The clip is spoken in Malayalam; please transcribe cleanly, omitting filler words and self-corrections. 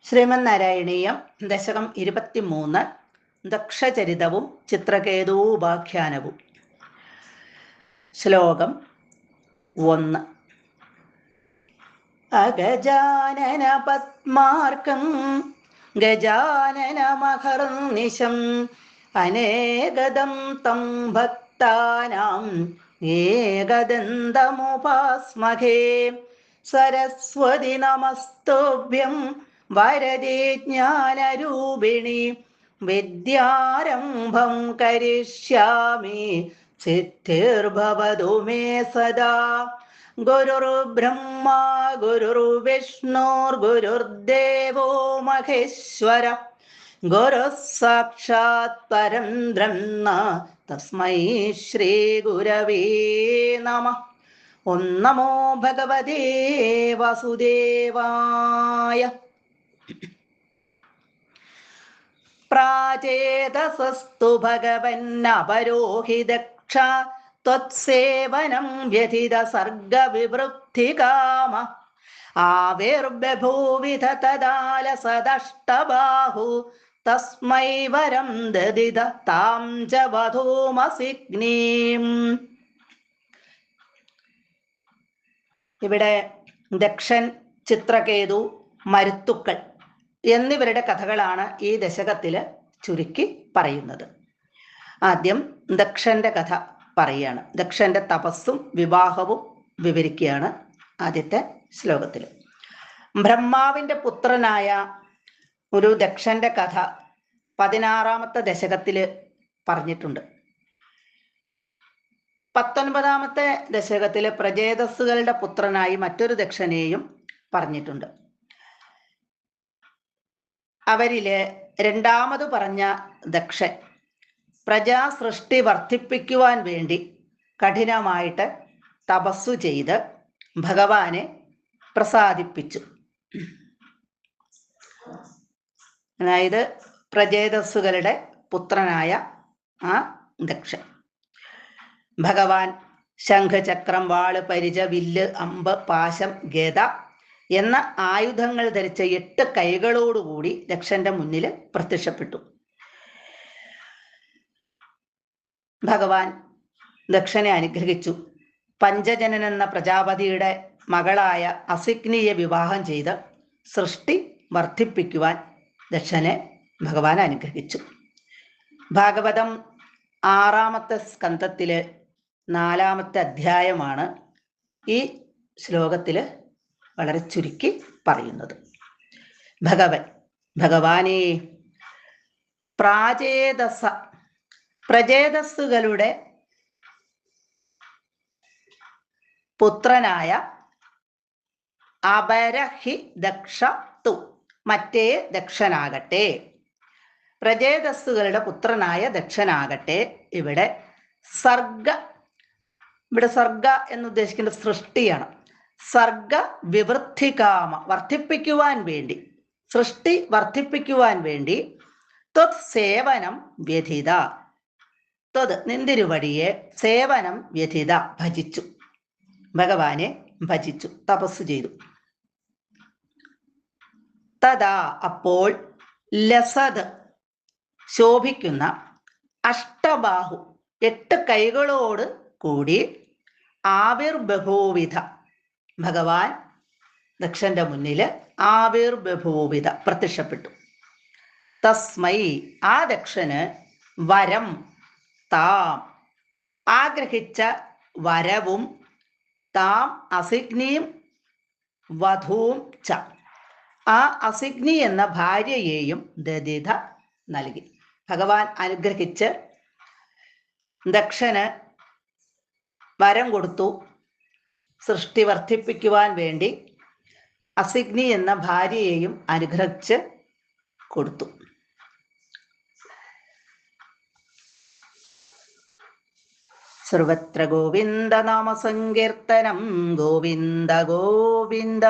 ശ്രീമന്നാരായണീയം ദശകം 23 ദക്ഷചരിതവും ചിത്രകേതൂപാഖ്യാനവും. ശ്ലോകം 1. അഗജാനന പത്മാർക്കം ഗജാനനമഹർനിശം അനേകദം തം ഭക്താനാം ഏകദന്തമുപാസ്മഹേ. സരസ്വതി നമസ്തുഭ്യം വരദേ ജ്ഞാനരൂപിണി വിദ്യാരംഭം കരിഷ്യാമി സിദ്ധിർഭവതു മേ സദാ. ഗുരുർബ്രഹ്മാ ഗുരുർവിഷ്ണുർഗുരുർദേവോ മഹേശ്വര ഗുരുഃ സാക്ഷാത് പരം ബ്രഹ്മ തസ്മൈ ശ്രീ ഗുരവേ നമഃ. ഓം നമോ ഭഗവതേ വാസുദേവായ. പ്രാചേതസസ്തു ഭഗവന്നപരോഹി ദക്ഷ ത്വത്സേവനം വ്യഥിത സർഗവിവൃദ്ധികാമ. ആവിർബഭൂവിധ തദാലസദഷ്ടബാഹു തസ്മൈ വരം ദദിത താം ച വധൂമസിഗ്നീം. ഇവിടെ ദക്ഷൻ, ചിത്രകേതു, മരുത്തുക്കൾ എന്നിവരുടെ കഥകളാണ് ഈ ദശകത്തിൽ ചുരുക്കി പറയുന്നത്. ആദ്യം ദക്ഷന്റെ കഥ പറയുകയാണ്. ദക്ഷന്റെ തപസ്സും വിവാഹവും വിവരിക്കുകയാണ് ആദ്യത്തെ ശ്ലോകത്തിൽ. ബ്രഹ്മാവിന്റെ പുത്രനായ ഒരു ദക്ഷന്റെ കഥ 16-ാമത്തെ ദശകത്തിൽ പറഞ്ഞിട്ടുണ്ട്. 19-ാമത്തെ ദശകത്തിലെ പ്രജേതസ്സുകളുടെ പുത്രനായി മറ്റൊരു ദക്ഷനെയും പറഞ്ഞിട്ടുണ്ട്. അവരില് രണ്ടാമത് പറഞ്ഞ ദക്ഷൻ പ്രജാസൃഷ്ടി വർദ്ധിപ്പിക്കുവാൻ വേണ്ടി കഠിനമായിട്ട് തപസ്സു ചെയ്ത് ഭഗവാനെ പ്രസാദിപ്പിച്ചു. അതായത് പ്രജേതസ്സുകളുടെ പുത്രനായ ആ ദക്ഷൻ ഭഗവാൻ ശംഖ്, ചക്രം, വാള്, പരിച, വില്ല്, അമ്പ്, പാശം, ഗദ എന്ന ആയുധങ്ങൾ ധരിച്ച 8 കൈകളോടുകൂടി ദക്ഷന്റെ മുന്നിൽ പ്രത്യക്ഷപ്പെട്ടു. ഭഗവാൻ ദക്ഷനെ അനുഗ്രഹിച്ചു. പഞ്ചജനൻ എന്ന പ്രജാപതിയുടെ മകളായ അസിഗ്നിയെ വിവാഹം ചെയ്ത് സൃഷ്ടി വർദ്ധിപ്പിക്കുവാൻ ദക്ഷനെ ഭഗവാൻ അനുഗ്രഹിച്ചു. ഭാഗവതം 6-ാമത്തെ സ്കന്ധത്തില് 4-ാമത്തെ അധ്യായമാണ് ഈ ശ്ലോകത്തില് വളരെ ചുരുക്കി പറയുന്നത്. ഭഗവാനേ പ്രജേതസ്സുകളുടെ പുത്രനായ അപരഹി ദക്ഷ തു, മറ്റേ ദക്ഷനാകട്ടെ. പ്രജേതസ്സുകളുടെ പുത്രനായ ദക്ഷനാകട്ടെ. ഇവിടെ സർഗ എന്നുദ്ദേശിക്കുന്നത് സൃഷ്ടിയാണ്. സർഗ വിവൃദ്ധികാമ, വർദ്ധിപ്പിക്കുവാൻ വേണ്ടി, സൃഷ്ടി വർദ്ധിപ്പിക്കുവാൻ വേണ്ടി ത്വത് സേവനം വ്യഥിത, ത്വത് നിന്തിരുവടിയെ, സേവനം വ്യഥിത ഭജിച്ചു, ഭഗവാനെ ഭജിച്ചു, തപസ് ചെയ്തു. തഥാ അപ്പോൾ ലസത് ശോഭിക്കുന്ന അഷ്ടബാഹു 8 കൈകളോട് കൂടി ആവിർബഭൂവിധ ഭഗവാൻ ദക്ഷന്റെ മുന്നില് ആവിർബഭൂവിധ പ്രത്യക്ഷപ്പെട്ടു. തസ്മൈ ആ ദക്ഷന് വരം താം ആഗ്രഹിച്ച വരവും താം അസിഗ്നിയും വധൂം ച ആ അസിഗ്നി എന്ന ഭാര്യയെയും ദദിത നൽകി. ഭഗവാൻ അനുഗ്രഹിച്ച് ദക്ഷന് വരം കൊടുത്തു. സൃഷ്ടി വർദ്ധിപ്പിക്കുവാൻ വേണ്ടി അസിഗ്നി എന്ന ഭാര്യയെയും അനുഗ്രഹിച്ച് കൊടുത്തു. സർവത്ര ഗോവിന്ദ നാമ സങ്കീർത്തനം. ഗോവിന്ദ ഗോവിന്ദ.